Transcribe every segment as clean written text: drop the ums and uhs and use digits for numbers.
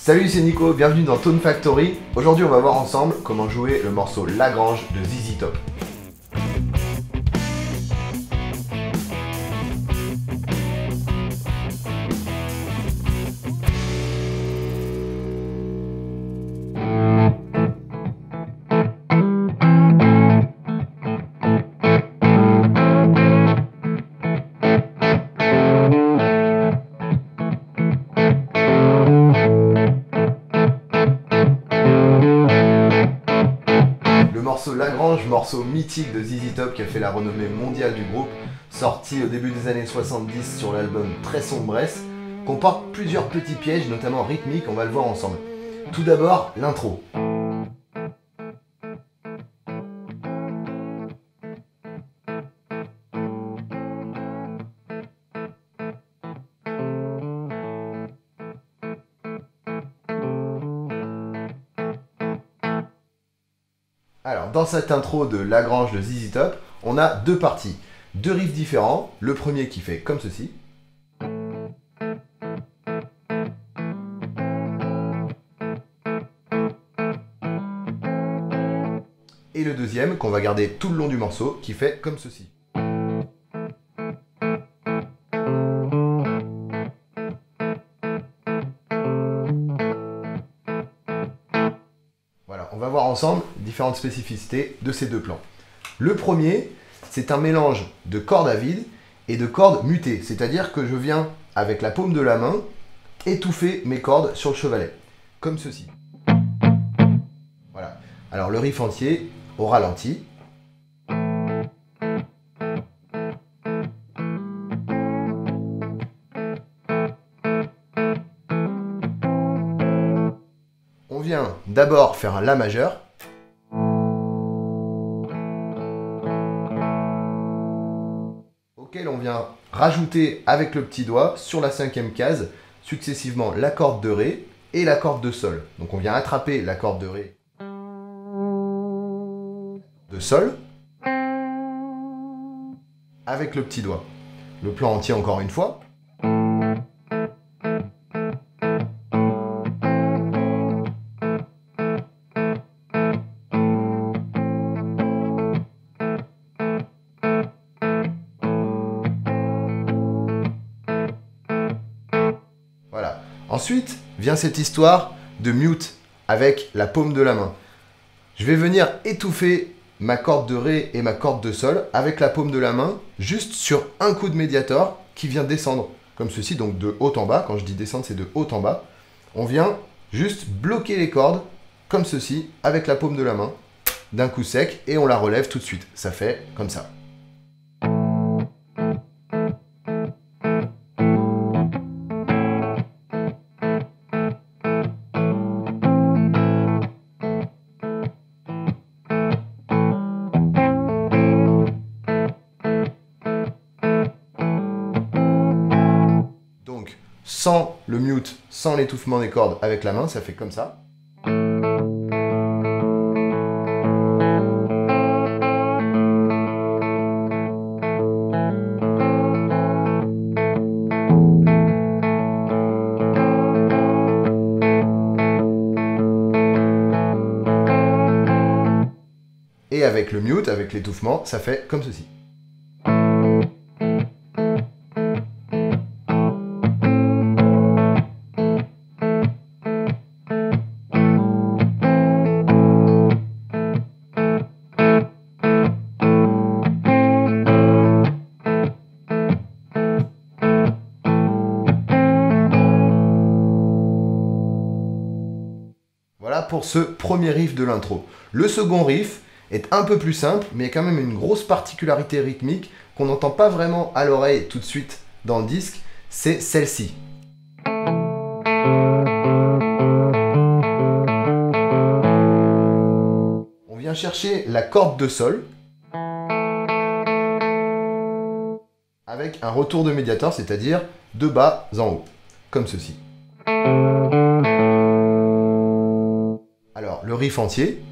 Salut, c'est Nico, bienvenue dans Tone Factory. Aujourd'hui, on va voir ensemble comment jouer le morceau Lagrange de ZZ Top. Le morceau Lagrange, morceau mythique de ZZ Top qui a fait la renommée mondiale du groupe, sorti au début des années 70 sur l'album Très Sombresse, comporte plusieurs petits pièges, notamment rythmiques, on va le voir ensemble. Tout d'abord, l'intro. Alors, dans cette intro de Lagrange de ZZ Top, on a deux parties, deux riffs différents. Le premier qui fait comme ceci. Et le deuxième qu'on va garder tout le long du morceau qui fait comme ceci. Voilà, on va voir ensemble différentes spécificités de ces deux plans. Le premier, c'est un mélange de cordes à vide et de cordes mutées, c'est-à-dire que je viens, avec la paume de la main, étouffer mes cordes sur le chevalet, comme ceci. Voilà. Alors le riff entier, au ralenti. On vient d'abord faire un La majeur. Auquel on vient rajouter avec le petit doigt sur la cinquième case successivement la corde de Ré et la corde de Sol. Donc on vient attraper la corde de Ré, de Sol avec le petit doigt. Le plan entier encore une fois. Voilà. Ensuite vient cette histoire de mute avec la paume de la main. Je vais venir étouffer ma corde de Ré et ma corde de Sol avec la paume de la main, juste sur un coup de médiator qui vient descendre, comme ceci, donc de haut en bas. Quand je dis descendre, c'est de haut en bas. On vient juste bloquer les cordes, comme ceci, avec la paume de la main, d'un coup sec, et on la relève tout de suite. Ça fait comme ça. Sans le mute, sans l'étouffement des cordes avec la main, ça fait comme ça. Et avec le mute, avec l'étouffement, ça fait comme ceci. Voilà pour ce premier riff de l'intro. Le second riff est un peu plus simple, mais il y a quand même une grosse particularité rythmique qu'on n'entend pas vraiment à l'oreille tout de suite dans le disque, c'est celle-ci. On vient chercher la corde de Sol avec un retour de médiator, c'est-à-dire de bas en haut, comme ceci. Alors, le riff entier.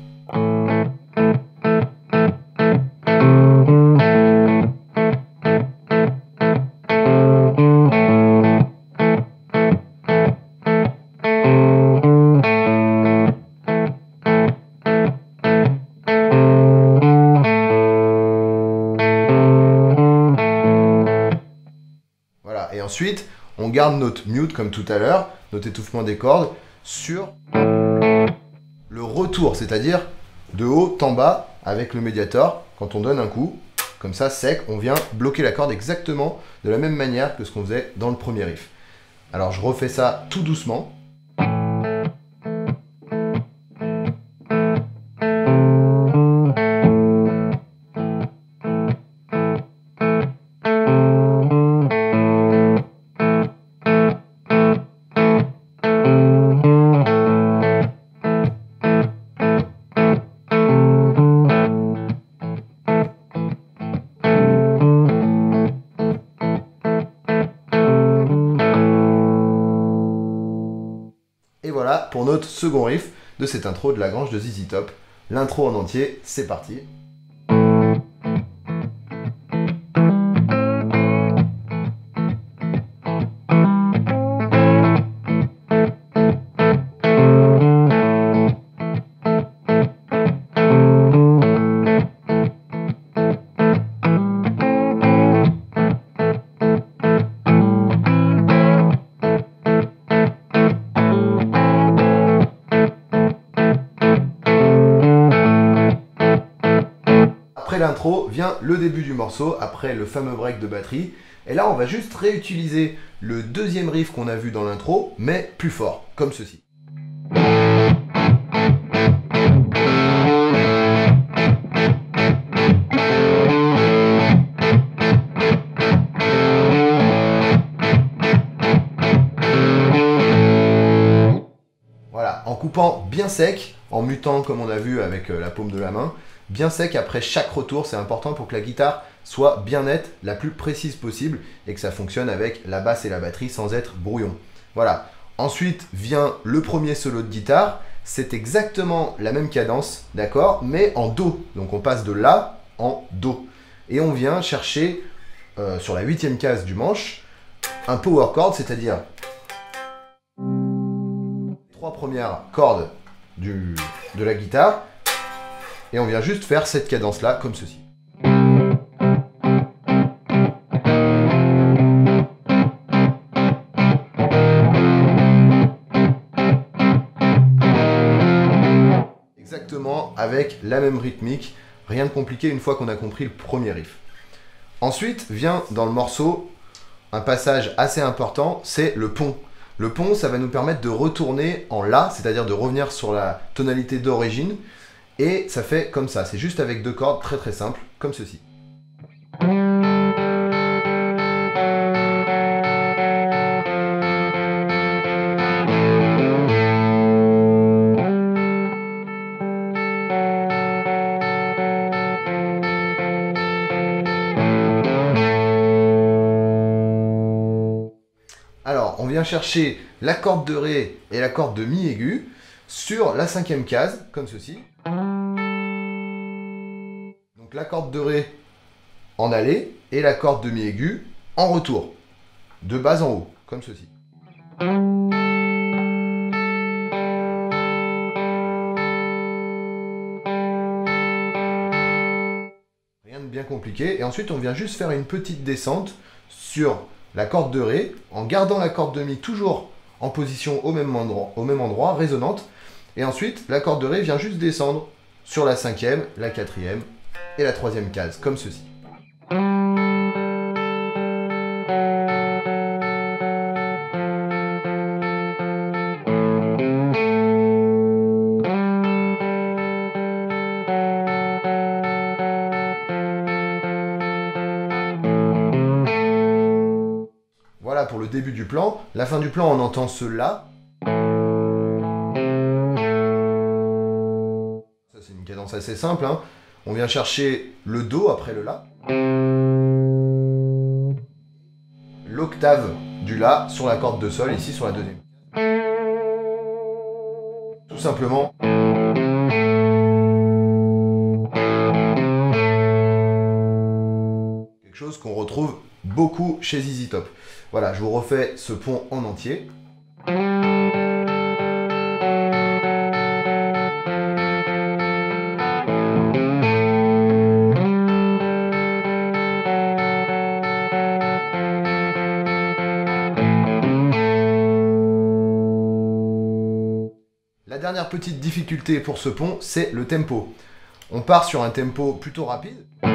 garde notre mute comme tout à l'heure, notre étouffement des cordes, sur le retour, c'est-à-dire de haut en bas avec le médiator. Quand on donne un coup, comme ça, sec, on vient bloquer la corde exactement de la même manière que ce qu'on faisait dans le premier riff. Alors je refais ça tout doucement. Et voilà pour notre second riff de cette intro de la grange de ZZ Top. L'intro en entier, c'est parti. Après l'intro vient le début du morceau, après le fameux break de batterie. Et là, on va juste réutiliser le deuxième riff qu'on a vu dans l'intro, mais plus fort, comme ceci. Voilà, en coupant bien sec, en mutant comme on a vu avec la paume de la main, bien sec après chaque retour, c'est important pour que la guitare soit bien nette, la plus précise possible, et que ça fonctionne avec la basse et la batterie sans être brouillon. Voilà. Ensuite vient le premier solo de guitare, c'est exactement la même cadence, d'accord, mais en Do. Donc on passe de La en Do. Et on vient chercher, sur la 8e case du manche, un power chord, c'est-à-dire les 3 premières cordes de la guitare, et on vient juste faire cette cadence-là, comme ceci. Exactement avec la même rythmique, rien de compliqué une fois qu'on a compris le premier riff. Ensuite vient dans le morceau un passage assez important, c'est le pont. Le pont, ça va nous permettre de retourner en La, c'est-à-dire de revenir sur la tonalité d'origine. Et ça fait comme ça, c'est juste avec 2 cordes très très simples, comme ceci. Alors, on vient chercher la corde de Ré et la corde de Mi aigu sur la 5e case, comme ceci. Donc la corde de Ré en aller et la corde de Mi aigu en retour, de bas en haut, comme ceci. Rien de bien compliqué. Et ensuite, on vient juste faire une petite descente sur la corde de Ré, en gardant la corde de Mi toujours en position au même endroit, résonante. Et ensuite, la corde de Ré vient juste descendre sur la 5e, la 4e et la 3e case, comme ceci. Voilà pour le début du plan. La fin du plan, on entend ce La. Ça, c'est une cadence assez simple, hein. On vient chercher le Do après le La. L'octave du La sur la corde de Sol, ici sur la 2e. Tout simplement. Quelque chose qu'on retrouve beaucoup chez ZZ Top. Voilà, je vous refais ce pont en entier. La dernière petite difficulté pour ce pont, c'est le tempo. On part sur un tempo plutôt rapide, ce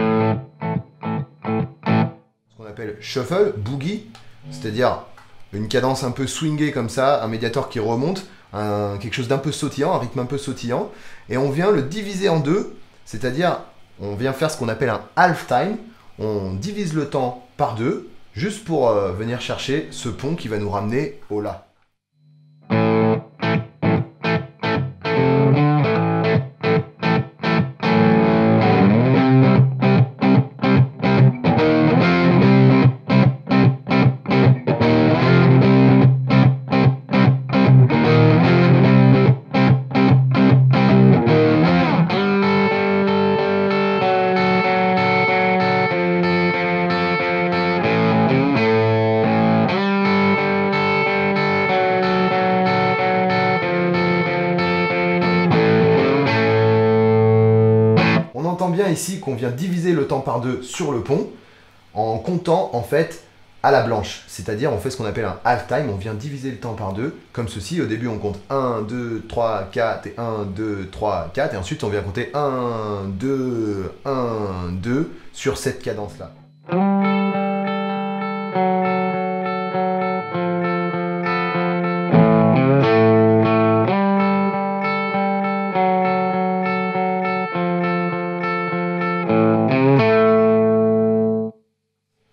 qu'on appelle shuffle, boogie, c'est-à-dire une cadence un peu swingée comme ça, un médiator qui remonte, quelque chose d'un peu sautillant, un rythme un peu sautillant, et on vient le diviser en deux, c'est-à-dire on vient faire ce qu'on appelle un half time, on divise le temps par deux, juste pour venir chercher ce pont qui va nous ramener au La. On entend bien ici qu'on vient diviser le temps par deux sur le pont en comptant en fait à la blanche. C'est-à-dire on fait ce qu'on appelle un half time, on vient diviser le temps par deux comme ceci. Au début on compte 1, 2, 3, 4 et 1, 2, 3, 4 et ensuite on vient compter 1, 2, 1, 2 sur cette cadence-là.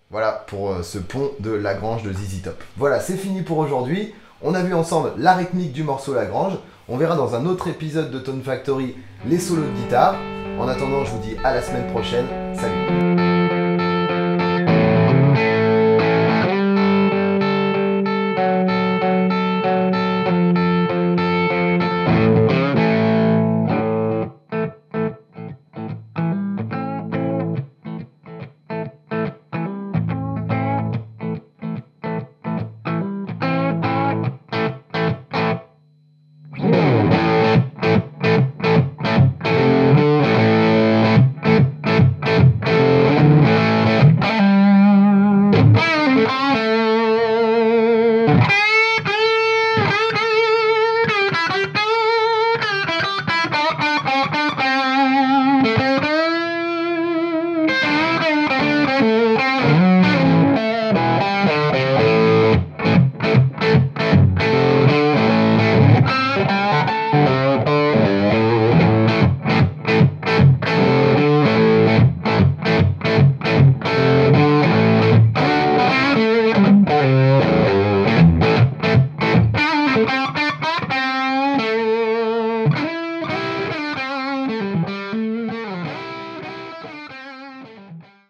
Voilà pour ce pont de Lagrange de ZZ Top. Voilà, c'est fini pour aujourd'hui. On a vu ensemble la rythmique du morceau Lagrange. On verra dans un autre épisode de Tone Factory les solos de guitare. En attendant, je vous dis à la semaine prochaine. Salut!